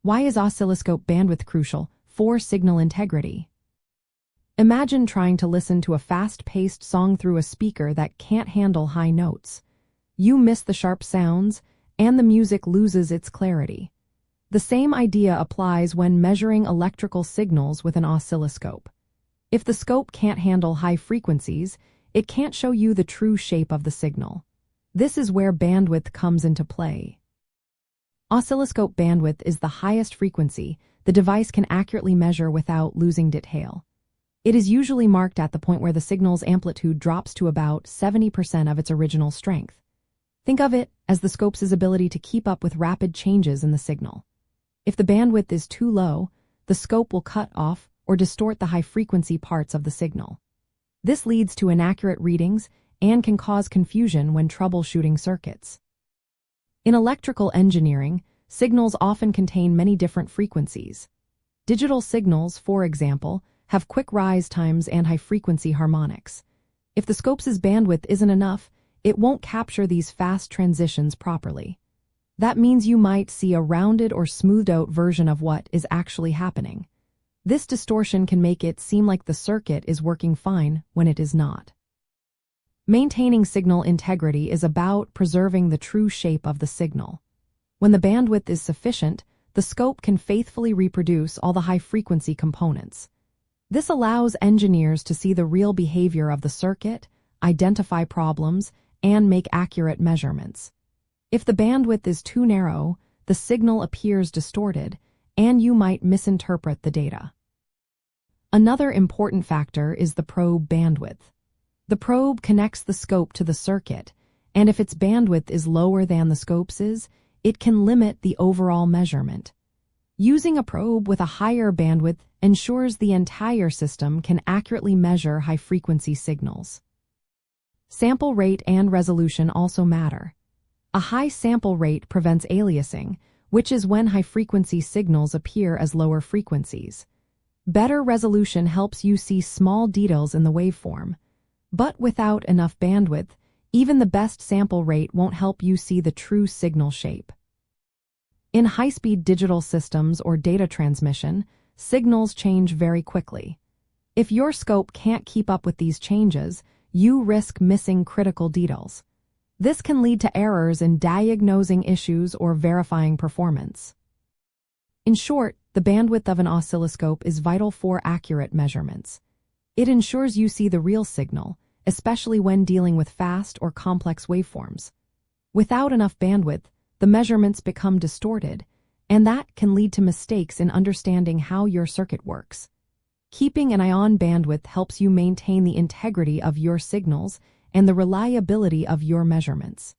Why is oscilloscope bandwidth crucial for signal integrity? Imagine trying to listen to a fast-paced song through a speaker that can't handle high notes. You miss the sharp sounds, and the music loses its clarity. The same idea applies when measuring electrical signals with an oscilloscope. If the scope can't handle high frequencies, it can't show you the true shape of the signal. This is where bandwidth comes into play. Oscilloscope bandwidth is the highest frequency the device can accurately measure without losing detail. It is usually marked at the point where the signal's amplitude drops to about 70% of its original strength. Think of it as the scope's ability to keep up with rapid changes in the signal. If the bandwidth is too low, the scope will cut off or distort the high-frequency parts of the signal. This leads to inaccurate readings and can cause confusion when troubleshooting circuits. In electrical engineering, signals often contain many different frequencies. Digital signals, for example, have quick rise times and high-frequency harmonics. If the scope's bandwidth isn't enough, it won't capture these fast transitions properly. That means you might see a rounded or smoothed-out version of what is actually happening. This distortion can make it seem like the circuit is working fine when it is not. Maintaining signal integrity is about preserving the true shape of the signal. When the bandwidth is sufficient, the scope can faithfully reproduce all the high-frequency components. This allows engineers to see the real behavior of the circuit, identify problems, and make accurate measurements. If the bandwidth is too narrow, the signal appears distorted, and you might misinterpret the data. Another important factor is the probe bandwidth. The probe connects the scope to the circuit, and if its bandwidth is lower than the scope's it can limit the overall measurement. Using a probe with a higher bandwidth ensures the entire system can accurately measure high-frequency signals. Sample rate and resolution also matter. A high sample rate prevents aliasing, which is when high-frequency signals appear as lower frequencies. Better resolution helps you see small details in the waveform. But without enough bandwidth, even the best sample rate won't help you see the true signal shape. In high-speed digital systems or data transmission, signals change very quickly. If your scope can't keep up with these changes, you risk missing critical details. This can lead to errors in diagnosing issues or verifying performance. In short, the bandwidth of an oscilloscope is vital for accurate measurements. It ensures you see the real signal, especially when dealing with fast or complex waveforms. Without enough bandwidth, the measurements become distorted, and that can lead to mistakes in understanding how your circuit works. Keeping an eye on bandwidth helps you maintain the integrity of your signals and the reliability of your measurements.